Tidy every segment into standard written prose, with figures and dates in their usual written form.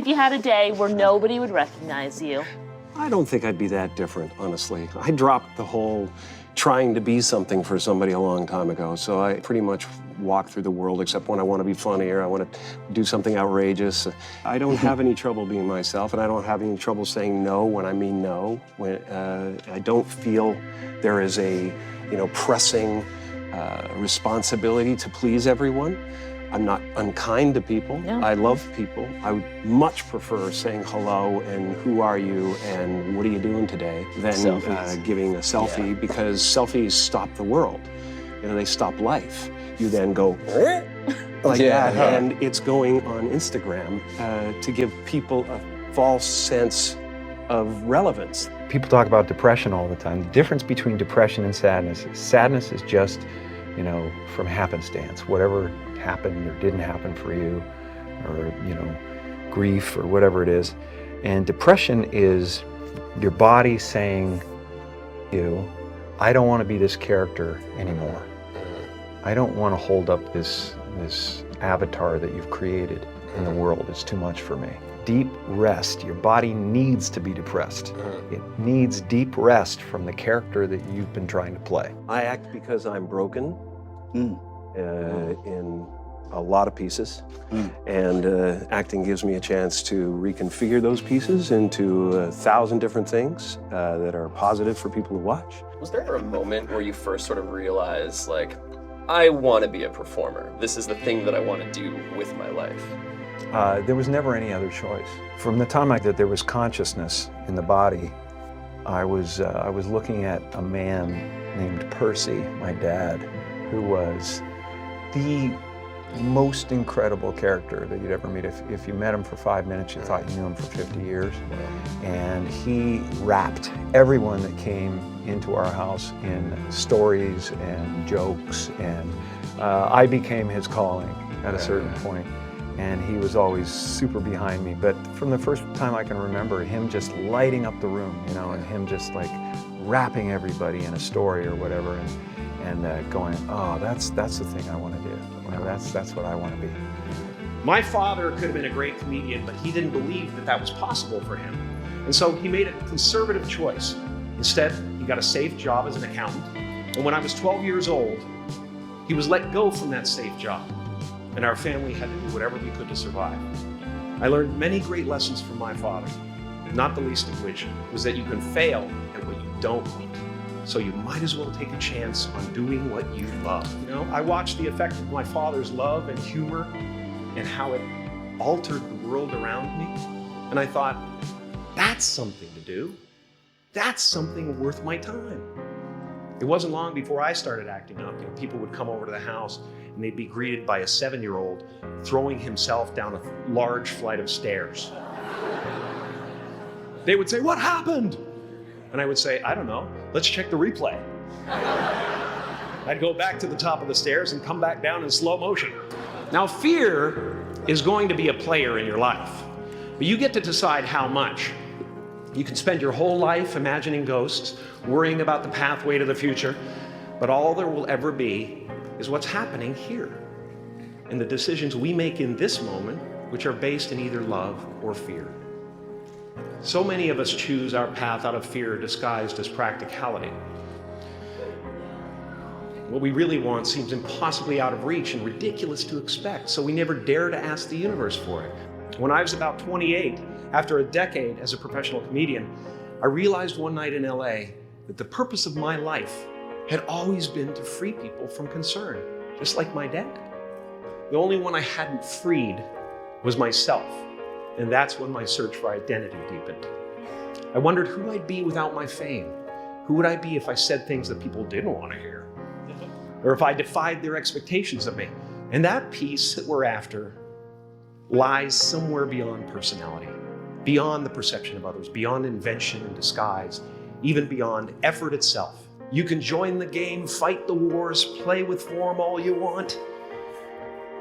you had a day where nobody would recognize you? I don't think I'd be that different, honestly. I dropped the whole trying to be something for somebody a long time ago, so I pretty much walk through the world except when I want to be funny or I want to do something outrageous. I don't have any trouble being myself, and I don't have any trouble saying no when I mean no. I don't feel there is a, pressing responsibility to please everyone. I'm not unkind to people. Yeah. I love people. I would much prefer saying hello and who are you and what are you doing today than giving a selfie, because selfies stop the world. They stop life. You then go like that, and it's going on Instagram to give people a false sense of relevance. People talk about depression all the time. The difference between depression and sadness is just, from happenstance. Whatever happened or didn't happen for you, or grief or whatever it is. And depression is your body saying, I don't want to be this character anymore. I don't want to hold up this avatar that you've created in the world. It's too much for me. Deep rest. Your body needs to be depressed. It needs deep rest from the character that you've been trying to play. I act because I'm broken in a lot of pieces, and acting gives me a chance to reconfigure those pieces into 1,000 different things that are positive for people to watch. Was there ever a moment where you first sort of realized, like, I want to be a performer. This is the thing that I want to do with my life? There was never any other choice. From the time that there was consciousness in the body, I was looking at a man named Percy, my dad, who was the most incredible character that you'd ever meet. If you met him for 5 minutes, you thought you knew him for 50 years. And he wrapped everyone that came into our house in stories and jokes, and I became his calling at a certain point. And he was always super behind me. But from the first time I can remember, him just lighting up the room, and him just like wrapping everybody in a story or whatever, and going, oh, that's the thing I want to do. That's what I want to be. My father could have been a great comedian, but he didn't believe that was possible for him. And so he made a conservative choice. Instead, he got a safe job as an accountant. And when I was 12 years old, he was let go from that safe job. And our family had to do whatever we could to survive. I learned many great lessons from my father, not the least of which was that you can fail at what you don't want. So you might as well take a chance on doing what you love. I watched the effect of my father's love and humor and how it altered the world around me. And I thought, that's something to do. That's something worth my time. It wasn't long before I started acting up. People would come over to the house and they'd be greeted by a 7-year-old throwing himself down a large flight of stairs. They would say, "What happened?" And I would say, "I don't know, let's check the replay." I'd go back to the top of the stairs and come back down in slow motion. Now, fear is going to be a player in your life, but you get to decide how much. You can spend your whole life imagining ghosts, worrying about the pathway to the future, but all there will ever be is what's happening here, and the decisions we make in this moment, which are based in either love or fear. So many of us choose our path out of fear disguised as practicality. What we really want seems impossibly out of reach and ridiculous to expect, so we never dare to ask the universe for it. When I was about 28, after a decade as a professional comedian, I realized one night in LA that the purpose of my life had always been to free people from concern, just like my dad. The only one I hadn't freed was myself, and that's when my search for identity deepened. I wondered who I'd be without my fame. Who would I be if I said things that people didn't want to hear? Or if I defied their expectations of me? And that peace that we're after lies somewhere beyond personality, beyond the perception of others, beyond invention and disguise, even beyond effort itself. You can join the game, fight the wars, play with form all you want,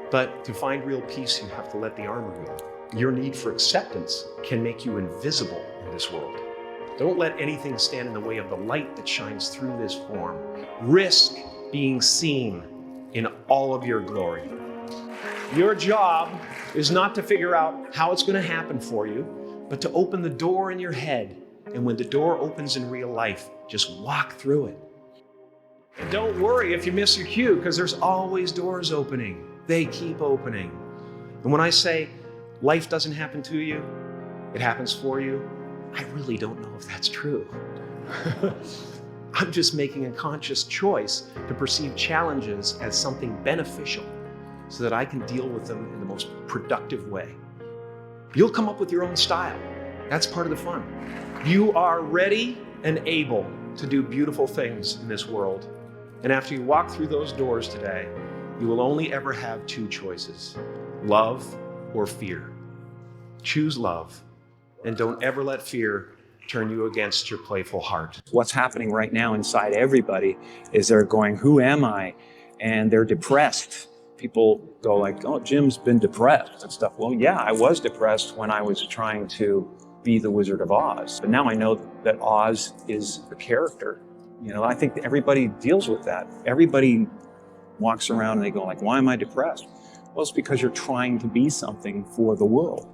but to find real peace, you have to let the armor go. Your need for acceptance can make you invisible in this world. Don't let anything stand in the way of the light that shines through this form. Risk being seen in all of your glory. Your job is not to figure out how it's going to happen for you, but to open the door in your head. And when the door opens in real life, just walk through it. And don't worry if you miss your cue, because there's always doors opening. They keep opening. And when I say life doesn't happen to you, it happens for you, I really don't know if that's true. I'm just making a conscious choice to perceive challenges as something beneficial so that I can deal with them in the most productive way. You'll come up with your own style. That's part of the fun. You are ready and able to do beautiful things in this world. And after you walk through those doors today, you will only ever have two choices: love or fear. Choose love, and don't ever let fear turn you against your playful heart. What's happening right now inside everybody is they're going, who am I? And they're depressed. People go like, oh, Jim's been depressed and stuff. Well, yeah, I was depressed when I was trying to be the Wizard of Oz. But now I know that Oz is a character. You know, I think that everybody deals with that. Everybody walks around and they go like, why am I depressed? Well, it's because you're trying to be something for the world,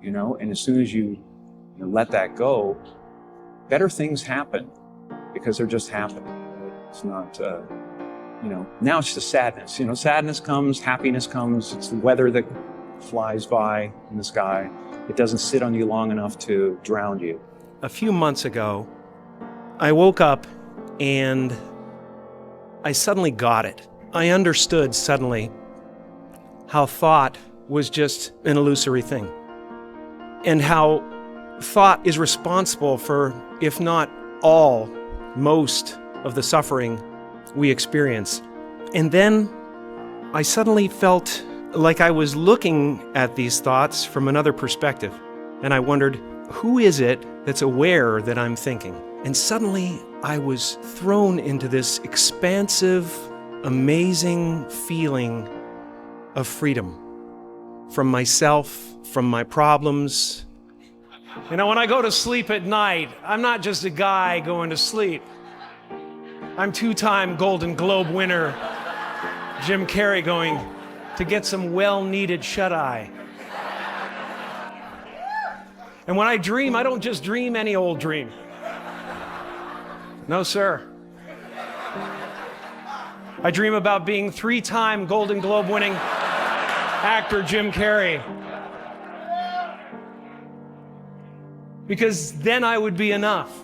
you know? And as soon as you let that go, better things happen because they're just happening. It's not, now it's just sadness. Sadness comes, happiness comes. It's the weather that flies by in the sky. It doesn't sit on you long enough to drown you. A few months ago, I woke up and I suddenly got it. I understood suddenly how thought was just an illusory thing, and how thought is responsible for, if not all, most of the suffering we experience. And then I suddenly felt like I was looking at these thoughts from another perspective. And I wondered, who is it that's aware that I'm thinking? And suddenly I was thrown into this expansive, amazing feeling of freedom from myself, from my problems. When I go to sleep at night, I'm not just a guy going to sleep. I'm two-time Golden Globe winner Jim Carrey going to get some well-needed shut-eye. And when I dream, I don't just dream any old dream. No, sir. I dream about being three-time Golden Globe winning actor Jim Carrey. Because then I would be enough.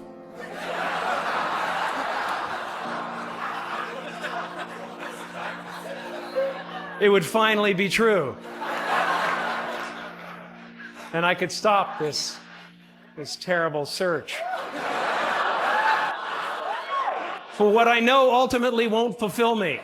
It would finally be true. And I could stop this terrible search for what I know ultimately won't fulfill me.